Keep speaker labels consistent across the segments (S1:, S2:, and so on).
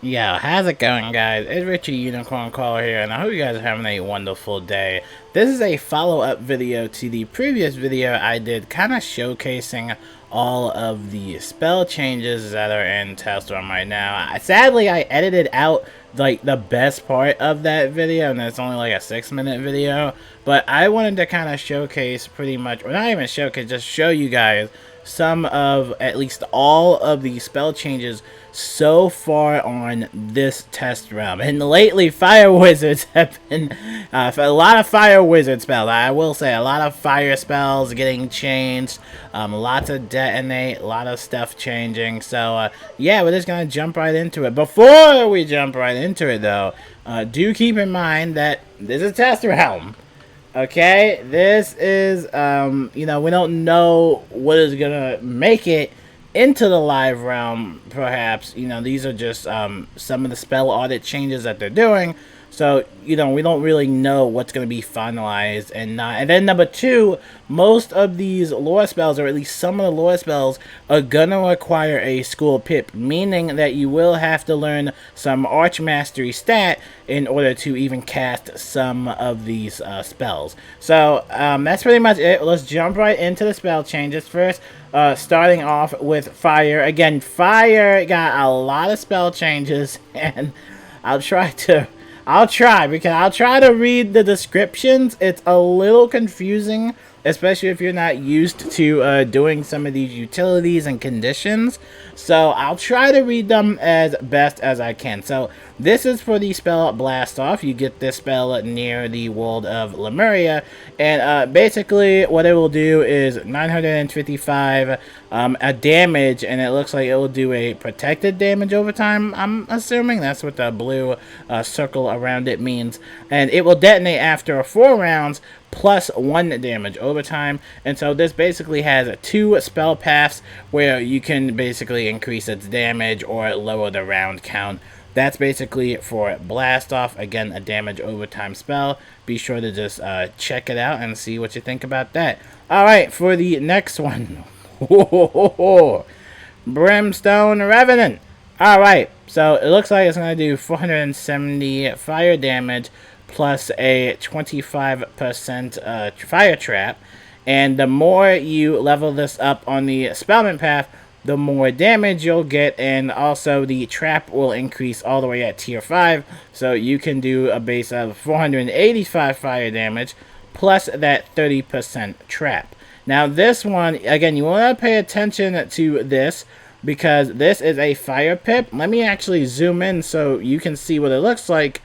S1: Yo, how's it going, guys? It's Richie Unicorn Caller here, and I hope you guys are having a wonderful day. This is a follow-up video to the previous video I did, kind of showcasing all of the spell changes that are in Test Run right now. Sadly, I edited out like the best part of that video, and it's only like a 6-minute video, but I wanted to kind of showcase pretty much, or not even showcase, just show you guys some of, at least all of the spell changes so far on this test realm. And lately, fire wizards have been a lot of fire wizard spells. I will say a lot of fire spells getting changed, lots of detonate, a lot of stuff changing. So yeah, we're just gonna jump right into it. Before we jump right into it, though, do keep in mind that this is test realm. Okay, this is, you know, we don't know what is gonna make it into the live realm, perhaps. You know, these are just some of the spell audit changes that they're doing. So, you know, we don't really know what's going to be finalized and not. And then number two, most of these lore spells, or at least some of the lore spells, are going to require a school pip, meaning that you will have to learn some arch mastery stat in order to even cast some of these spells. So, that's pretty much it. Let's jump right into the spell changes first. Starting off with fire. Again, fire got a lot of spell changes, and I'll try to read the descriptions. It's a little confusing, especially if you're not used to doing some of these utilities and conditions. So I'll try to read them as best as I can. So this is for the spell Blast Off. You get this spell near the world of Lemuria, and basically what it will do is 955 a damage, and it looks like it will do a protected damage over time. I'm assuming that's what the blue circle around it means, and it will detonate after 4 rounds plus 1 damage over time. And so this basically has 2 spell paths where you can basically increase its damage or lower the round count. That's basically for Blast Off. Again, a damage overtime spell. Be sure to just check it out and see what you think about that. Alright, for the next one. Brimstone Revenant. Alright, so it looks like it's going to do 470 fire damage plus a 25% fire trap. And the more you level this up on the Spellman path, the more damage you'll get, and also the trap will increase all the way at tier 5, so you can do a base of 485 fire damage plus that 30% trap. Now this one, again, you want to pay attention to this because this is a fire pip. Let me actually zoom in so you can see what it looks like.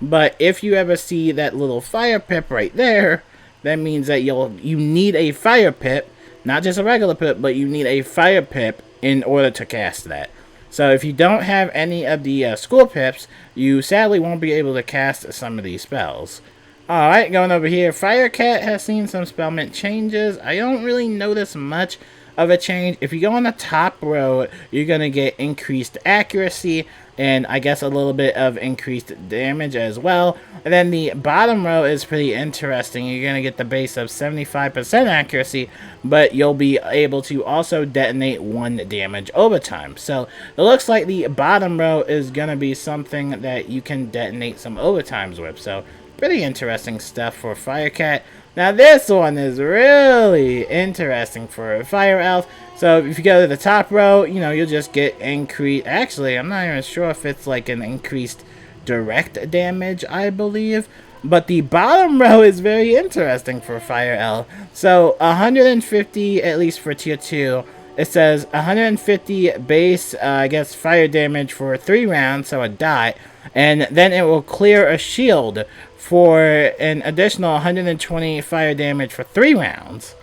S1: But if you ever see that little fire pip right there, that means that you need a fire pip. Not just a regular pip, but you need a fire pip in order to cast that. So if you don't have any of the school pips, you sadly won't be able to cast some of these spells. Alright, going over here, Firecat has seen some spellment changes. I don't really notice much of a change. If you go on the top row, you're going to get increased accuracy and I guess a little bit of increased damage as well. And then the bottom row is pretty interesting. You're going to get the base of 75% accuracy, but you'll be able to also detonate 1 damage over time. So it looks like the bottom row is going to be something that you can detonate some overtimes with. So pretty interesting stuff for Firecat. Now this one is really interesting for Fire Elf. So if you go to the top row, you know, you'll just get increased. Actually, I'm not even sure if it's like an increased direct damage, I believe. But the bottom row is very interesting for Fire Elf. So 150, at least for tier 2. It says 150 base, I guess, fire damage for 3 rounds, so a dot. And then it will clear a shield for an additional 120 fire damage for 3 rounds.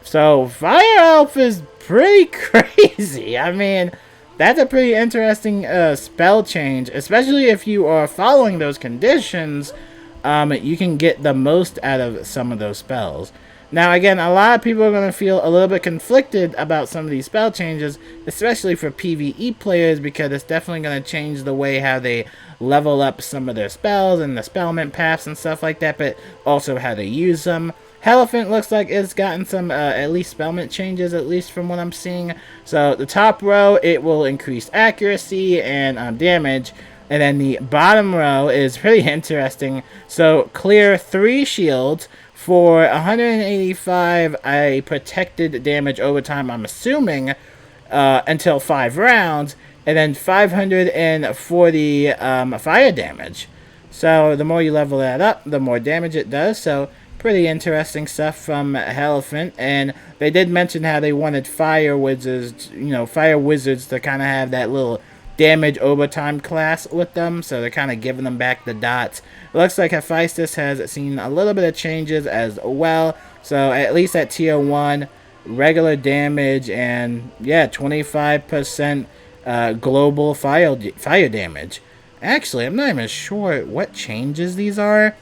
S1: So Fire Elf is pretty crazy. I mean, that's a pretty interesting spell change, especially if you are following those conditions. You can get the most out of some of those spells. Now, again, a lot of people are going to feel a little bit conflicted about some of these spell changes, especially for PvE players, because it's definitely going to change the way how they level up some of their spells and the spellment paths and stuff like that, but also how they use them. Elephant looks like it's gotten some at least spellment changes, at least from what I'm seeing. So the top row, it will increase accuracy and damage. And then the bottom row is pretty interesting. So clear 3 shields for 185 a protected damage over time, I'm assuming, until 5 rounds. And then 540 fire damage. So the more you level that up, the more damage it does. So pretty interesting stuff from Elephant. And they did mention how they wanted fire wizards to kind of have that little damage overtime class with them, so they're kind of giving them back the dots. It looks like Hephaestus has seen a little bit of changes as well, so at least at tier 1, regular damage and 25% global fire damage. Actually, I'm not even sure what changes these are.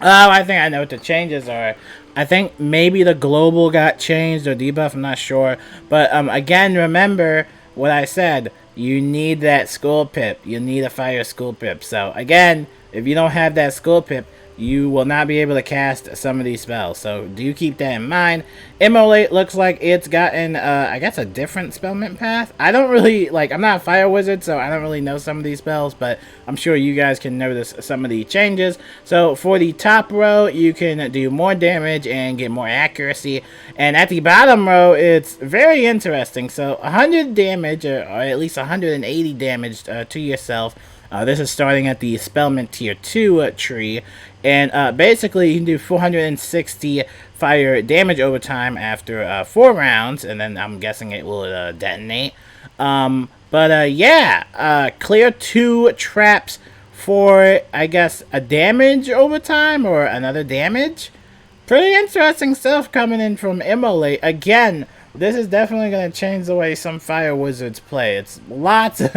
S1: Oh, I think I know what the changes are. I think maybe the global got changed or debuff, I'm not sure. But again, remember what I said. You need that skull pip. You need a fire skull pip. So again, if you don't have that skull pip, you will not be able to cast some of these spells. So do keep that in mind. Immolate looks like it's gotten, I guess, a different spellment path. I don't really, I'm not a fire wizard, so I don't really know some of these spells, but I'm sure you guys can notice some of the changes. So for the top row, you can do more damage and get more accuracy. And at the bottom row, it's very interesting. So 100 damage, or at least 180 damage to yourself. This is starting at the Spellment Tier 2 tree, and basically you can do 460 fire damage over time after 4 rounds, and then I'm guessing it will detonate. Clear 2 traps for, I guess, a damage over time, or another damage. Pretty interesting stuff coming in from Immolate. Again, this is definitely going to change the way some fire wizards play. It's lots of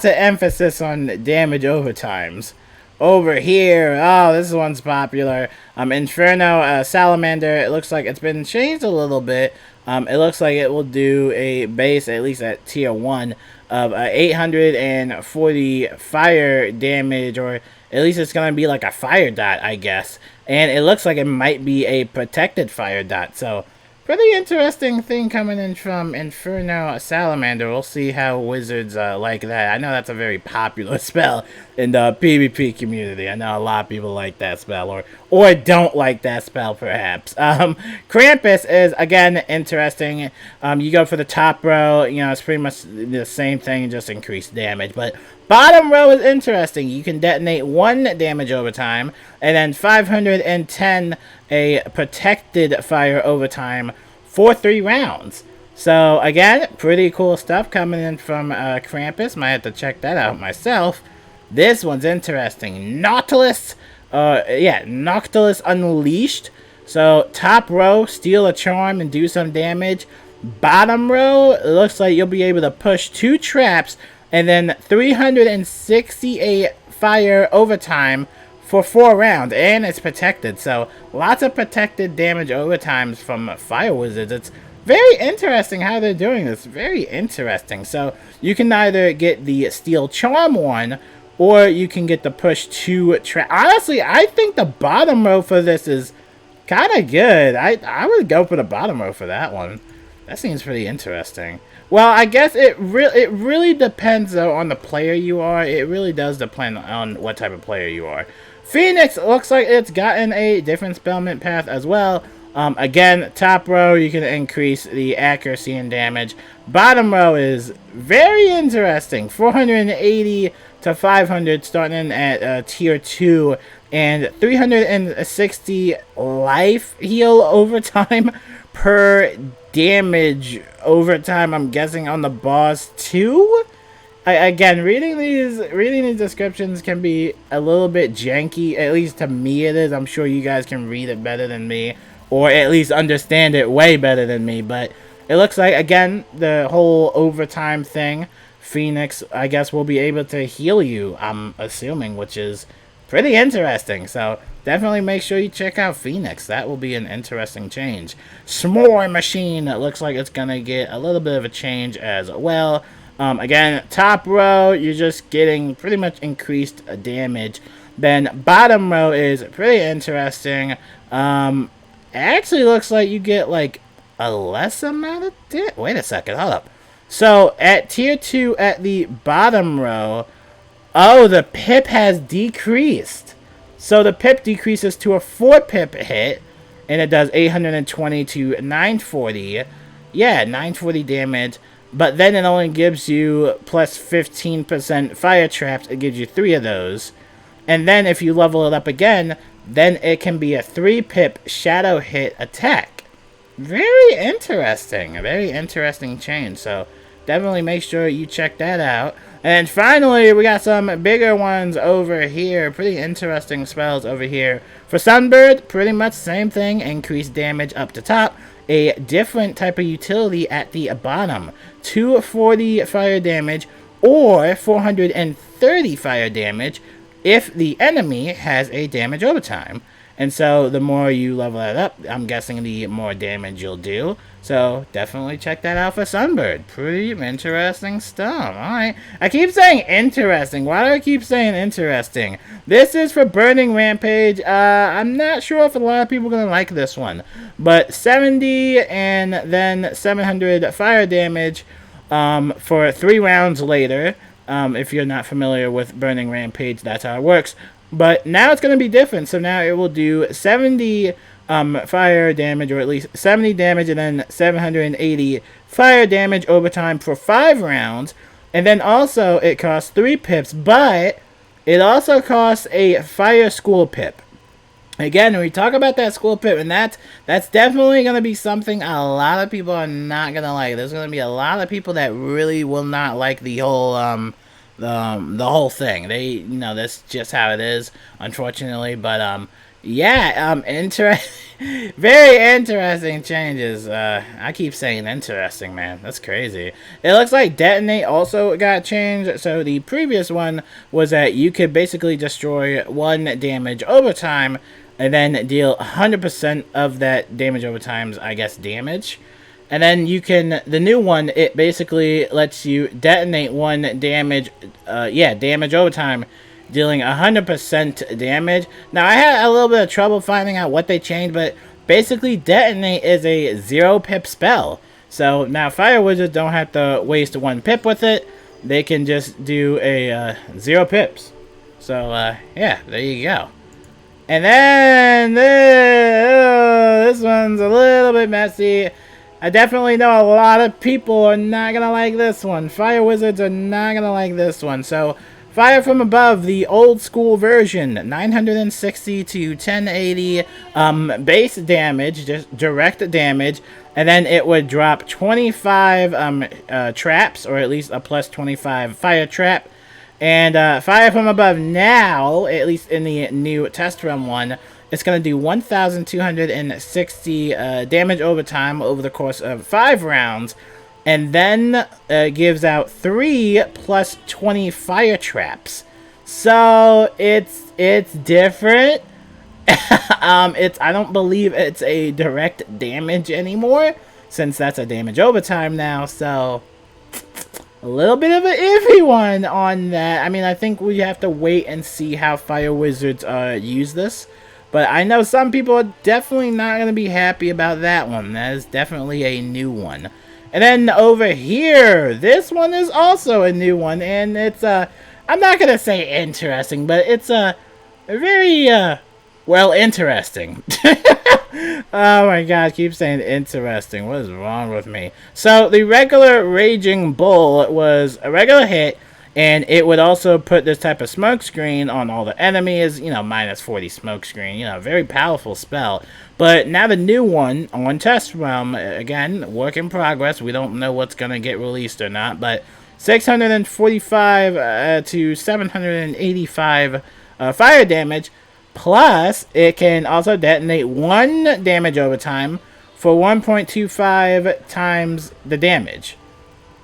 S1: emphasis on damage overtimes. Over here, oh, this one's popular. Inferno Salamander, it looks like it's been changed a little bit. It looks like it will do a base, at least at tier 1, of 840 fire damage, or at least it's going to be like a fire dot, I guess. And it looks like it might be a protected fire dot, so pretty interesting thing coming in from Inferno Salamander. We'll see how wizards like that. I know that's a very popular spell in the PvP community. I know a lot of people like that spell, or don't like that spell, perhaps. Krampus is, again, interesting. You go for the top row, it's pretty much the same thing, just increased damage. But bottom row is interesting. You can detonate 1 damage over time, and then 510 a protected fire over time for 3 rounds. So again, pretty cool stuff coming in from Krampus. Might have to check that out myself. This one's interesting. Nautilus Unleashed. So top row, steal a charm and do some damage. Bottom row, it looks like you'll be able to push 2 traps and then 368 fire overtime for 4 rounds, and it's protected. So lots of protected damage overtimes from fire wizards. It's very interesting how they're doing this. Very interesting. So you can either get the Steel Charm one, or you can get the push 2 trap. Honestly, I think the bottom row for this is kind of good. I would go for the bottom row for that one. That seems pretty interesting. Well, I guess it really depends, though, on the player you are. It really does depend on what type of player you are. Phoenix looks like it's gotten a different spellment path as well. Again, top row, you can increase the accuracy and damage. Bottom row is very interesting. 480 to 500 starting at tier 2. And 360 life heal overtime per damage overtime, I'm guessing, on the boss too. Again, reading these descriptions can be a little bit janky. At least to me it is. I'm sure you guys can read it better than me, or at least understand it way better than me. But it looks like, again, the whole overtime thing, Phoenix, I guess, will be able to heal you, I'm assuming, which is pretty interesting. So definitely make sure you check out Phoenix. That will be an interesting change. S'more Machine, it looks like it's going to get a little bit of a change as well. Again, top row, you're just getting pretty much increased damage. Then bottom row is pretty interesting. actually looks like you get like a less amount of damage. Wait a second, hold up. So at tier 2 at the bottom row, oh, the pip has decreased. So the pip decreases to a 4 pip hit, and it does 820 to 940. Yeah, 940 damage. But then it only gives you plus 15% fire traps. It gives you 3 of those. And then if you level it up again, then it can be a 3 pip shadow hit attack. Very interesting. A very interesting change. So definitely make sure you check that out. And finally, we got some bigger ones over here. Pretty interesting spells over here. For Sunbird, pretty much same thing. Increased damage up to top. A different type of utility at the bottom. 240 fire damage or 430 fire damage if the enemy has a damage overtime. And so the more you level that up, I'm guessing the more damage you'll do. So definitely check that out for Sunbird. Pretty interesting stuff. Alright. I keep saying interesting. Why do I keep saying interesting? This is for Burning Rampage. I'm not sure if a lot of people are going to like this one. But 70 and then 700 fire damage for 3 rounds later. If you're not familiar with Burning Rampage, that's how it works. But now it's going to be different. So now it will do 70 fire damage, or at least 70 damage, and then 780 fire damage overtime for 5 rounds. And then also it costs 3 pips, but it also costs a fire school pip. Again, when we talk about that school pip, and that's definitely going to be something a lot of people are not going to like. There's going to be a lot of people that really will not like the whole the whole thing. That's just how it is, unfortunately. But very interesting changes. I keep saying interesting, man. That's crazy. It looks like Detonate also got changed. So the previous one was that you could basically destroy 1 damage overtime and then deal 100% of that damage overtime's, I guess, damage. And then you can, the new one, it basically lets you detonate 1 damage, damage overtime, dealing 100% damage. Now, I had a little bit of trouble finding out what they changed, but basically Detonate is a 0 pip spell. So now Fire Wizards don't have to waste 1 pip with it. They can just do a 0 pips. So, yeah, there you go. And then, this one's a little bit messy. I definitely know a lot of people are not going to like this one. Fire Wizards are not going to like this one. So, Fire from Above, the old school version, 960 to 1080 base damage, just direct damage. And then it would drop 25 traps, or at least a plus 25 fire trap. And Fire from Above now, at least in the new test run one, it's going to do 1,260 damage overtime over the course of 5 rounds. And then gives out 3 plus 20 fire traps. So it's different. I don't believe it's a direct damage anymore, since that's a damage overtime now. So a little bit of an iffy one on that. I mean, I think we have to wait and see how Fire Wizards use this. But I know some people are definitely not going to be happy about that one. That is definitely a new one. And then over here, this one is also a new one. And it's, I'm not going to say interesting, but it's very, well, interesting. Oh my god, I keep saying interesting. What is wrong with me? So, the regular Raging Bull was a regular hit, and it would also put this type of smoke screen on all the enemies, minus 40 smoke screen, very powerful spell. But now the new one on test realm, again, work in progress. We don't know what's going to get released or not, but 645 to 785 fire damage. Plus, it can also detonate 1 damage overtime for 1.25 times the damage.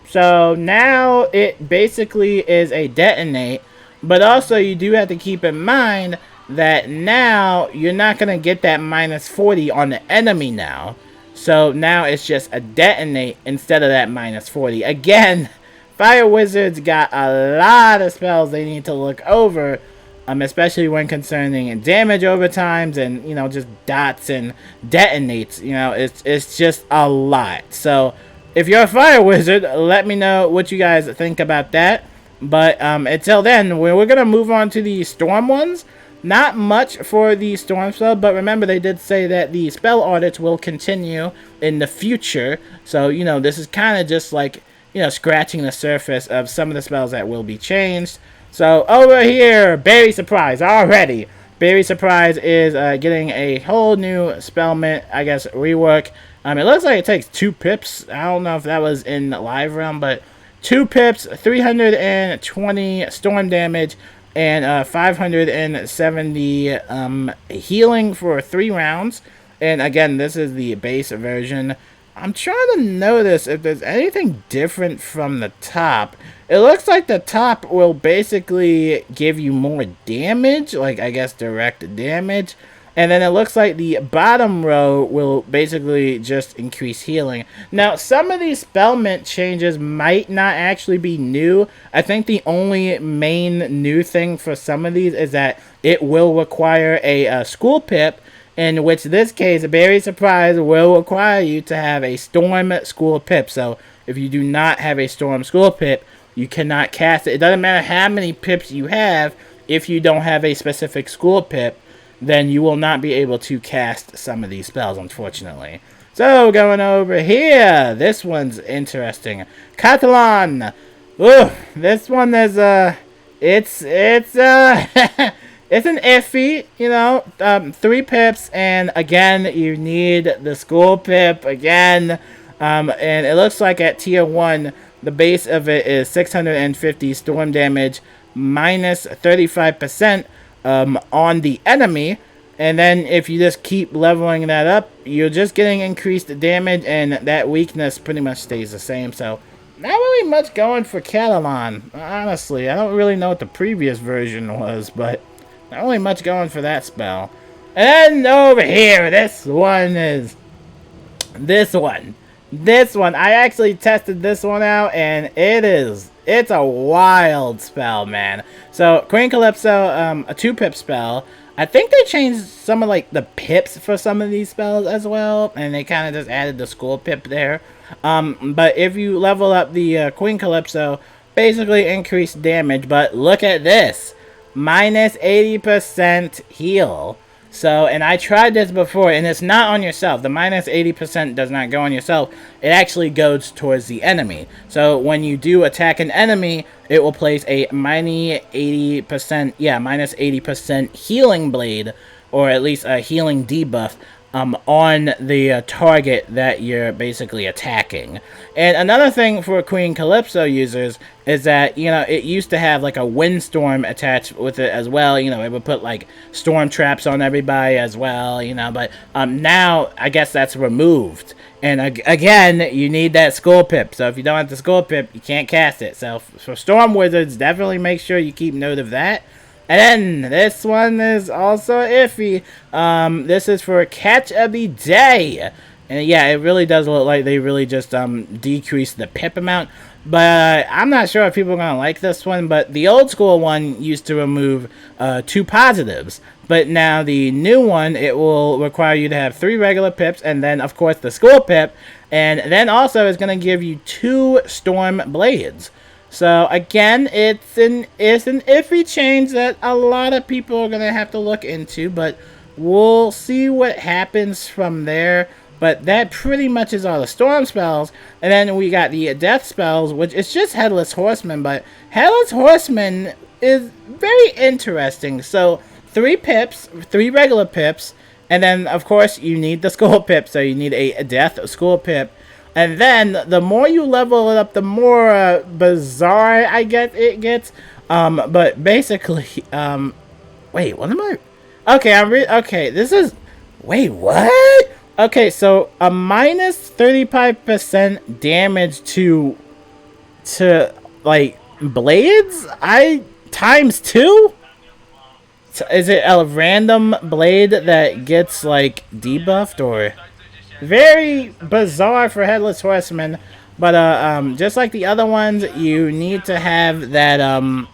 S1: So now it basically is a detonate, but also you do have to keep in mind that now you're not going to get that minus 40 on the enemy now. So now it's just a detonate instead of that minus 40. Again, Fire Wizards got a lot of spells they need to look over. especially when concerning damage overtimes and, you know, just dots and detonates. You know, it's just a lot. So if you're a fire wizard, let me know what you guys think about that. But until then, we're going to move on to the storm ones. Not much for the storm spell, but remember they did say that the spell audits will continue in the future. So, you know, this is kind of just like, you know, scratching the surface of some of the spells that will be changed. So, over here, Berry Surprise already. Berry Surprise is getting a whole new spellment, I guess, rework. It looks like it takes 2 pips. I don't know if that was in live realm, but 2 pips, 320 storm damage, and 570 healing for 3 rounds. And again, this is the base version. I'm trying to notice if there's anything different from the top. It looks like the top will basically give you more damage, like I guess direct damage. And then it looks like the bottom row will basically just increase healing. Now, some of these spellment changes might not actually be new. I think the only main new thing for some of these is that it will require a school pip, in which this case, Berry Surprise will require you to have a Storm School Pip. So, if you do not have a Storm School Pip, you cannot cast it. It doesn't matter how many pips you have. If you don't have a specific School Pip, then you will not be able to cast some of these spells, unfortunately. So, going over here, this one's interesting. Catalan. Ooh, this one is, it's it's an iffy, you know, 3 pips, and again, you need the school pip again, and it looks like at tier 1, the base of it is 650 storm damage, minus 35% on the enemy, and then if you just keep leveling that up, you're just getting increased damage, and that weakness pretty much stays the same. So not really much going for Catalan, honestly. I don't really know what the previous version was, but not really much going for that spell. And then over here, this one. I actually tested this one out, and it's a wild spell, man. So, Queen Calypso, a 2 pip spell. I think they changed some of, like, the pips for some of these spells as well, and they kind of just added the school pip there. But if you level up the Queen Calypso, basically increased damage, but look at this. Minus 80% heal. So, and I tried this before, and it's not on yourself. The minus 80% does not go on yourself. It actually goes towards the enemy. So, when you do attack an enemy, it will place a minus 80% healing blade, or at least a healing debuff, on the target that you're basically attacking. And another thing for Queen Calypso users is that, you know, it used to have like a windstorm attached with it as well. You know, it would put like storm traps on everybody as well, you know, but now I guess that's removed. And again, you need that skull pip. So if you don't have the skull pip, you can't cast it. So for storm wizards, definitely make sure you keep note of that. And then, this one is also iffy. This is for Catch of the Day. And yeah, it really does look like they really just decreased the pip amount. But I'm not sure if people are going to like this one. But the old school one used to remove 2 positives. But now the new one, it will require you to have 3 regular pips. And then, of course, the school pip. And then also it's going to give you 2 storm blades. So, again, it's an iffy change that a lot of people are going to have to look into, but we'll see what happens from there. But that pretty much is all the storm spells. And then we got the death spells, which is just Headless Horseman, but Headless Horseman is very interesting. So, 3 pips, 3 regular pips, and then, of course, you need the skull pip, so you need a death skull pip. And then, the more you level it up, the more bizarre, I guess, it gets. But basically, wait, what am I? Okay, okay, this is, wait, what? Okay, so a minus 35% damage to, like, blades? Times 2? So is it a random blade that gets, like, debuffed, or? Very bizarre for Headless Horseman. But just like the other ones, you need to have that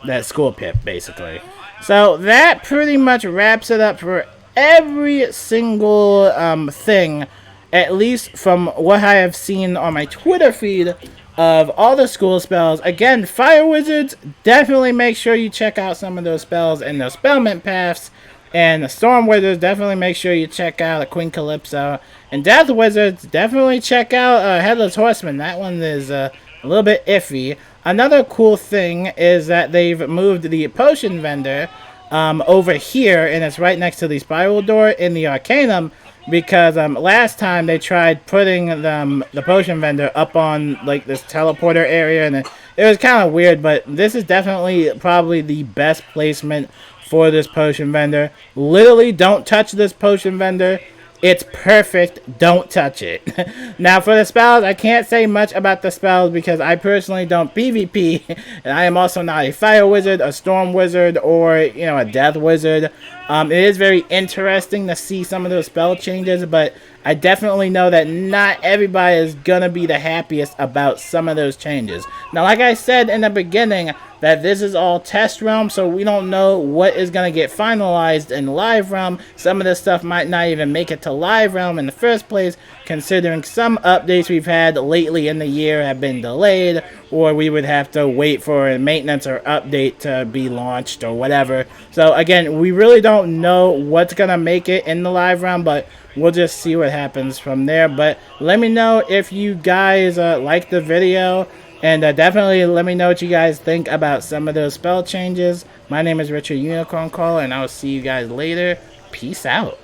S1: that school pip basically. So that pretty much wraps it up for every single thing, at least from what I have seen on my Twitter feed of all the school spells. Again, Fire Wizards, definitely make sure you check out some of those spells and those spellment paths. And the Storm Wizards, definitely make sure you check out Queen Calypso. And Death Wizards, definitely check out Headless Horseman. That one is a little bit iffy. Another cool thing is that they've moved the potion vendor over here, and it's right next to the spiral door in the Arcanum, because last time they tried putting the potion vendor up on like this teleporter area, and it was kind of weird. But this is definitely probably the best placement for this potion vendor. Literally, don't touch this potion vendor. It's perfect. Don't touch it. Now, for the spells, I can't say much about the spells because I personally don't PvP, and I am also not a Fire Wizard, a Storm Wizard, or, you know, a Death Wizard. It is very interesting to see some of those spell changes, but I definitely know that not everybody is going to be the happiest about some of those changes. Now, like I said in the beginning, that this is all test realm, so we don't know what is going to get finalized in live realm. Some of this stuff might not even make it to live realm in the first place, considering some updates we've had lately in the year have been delayed, or we would have to wait for a maintenance or update to be launched or whatever. So again, we really don't know what's going to make it in the live realm, but we'll just see what happens from there. But let me know if you guys like the video. And definitely let me know what you guys think about some of those spell changes. My name is Richard Unicorn Caller, and I will see you guys later. Peace out.